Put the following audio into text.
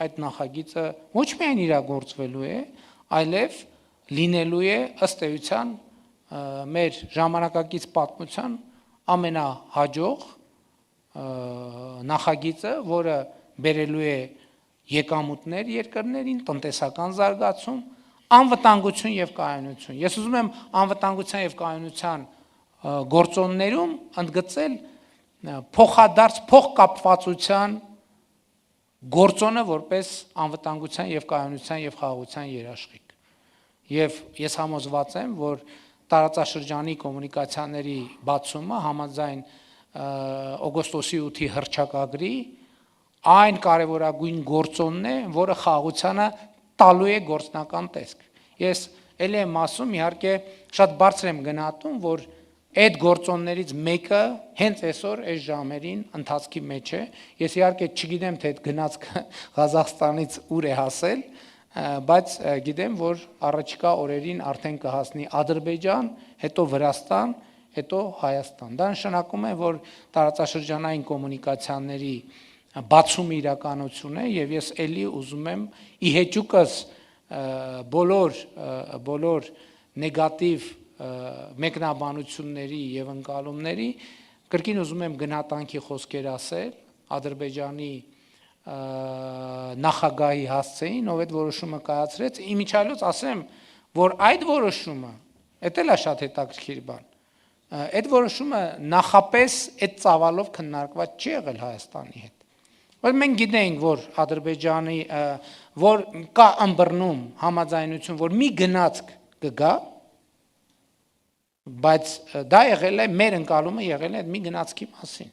այդ նախագիծը ոչ միայն իրագործվելու է, այլև լինելու է ըստ էության մեր ժամանակակից պատմության ամենահաջող նախագիծը, որը բերելու է եկամուտներ երկրներին, տնտեսական զարգացում, անվտանգություն եւ կայունություն։ Ես ուզում եմ անվտանգության եւ կայունության գործոններում ընդգծել փոխադարձ փոխկապվածության գործոնը որպես անվտանգության եւ կայունության եւ խաղաղության երաշխիք։ Եվ ես համոզված եմ, որ տարածաշրջանի կոմունիկացիաների բացումը համաձայն օգոստոսի 8-ի հռչակագրի այն կարևորագույն գործոնն է, որը խաղաղությանը տալու է գործնական տեսք։ Ես ելի եմ ասում, իհարկե շատ բարձր եմ գնահատում, որ այդ գործոններից մեկը հենց այսօր այս ժամերին ընթացքի մեջ է։ Ես իհարկե չգիտեմ, թե այդ գնացքը Ղազախստանից ուր է հասել, բայց գիտեմ, որ առաջիկա օրերին արդեն կհասնի Ադրբեջան, հետո Վրաստան, հետո Հայաստան։ Դա նշանակում է, որ տարածաշրջանային կոմունիկացիաների բացումը իրականություն է, եւ ես ելի ուզում եմ ի հեճուկս բոլոր նեգատիվ մեկնաբանությունների եւ ընկալումների կրկին ուզում եմ գնահատանքի խոսքեր ասել Ադրբեջանի նախագահի հասցեին, ով այդ որոշումը կայացրեց, իմիջիայլոց ասեմ, որ այդ որոշումը, դա էլ է շատ հետաքրքիր բան, այդ որոշումը նախապես այդ ծավալով քննարկված չի եղել Հայաստանի հետ։ Որ մենք գիտենք, որ Ադրբեջանի, որ կա ըմբռնում համաձայնություն, որ մի գնացք կգա, բայց դա եղել է, մեր ընկալումը եղել է այդ մի գնացքի մասին։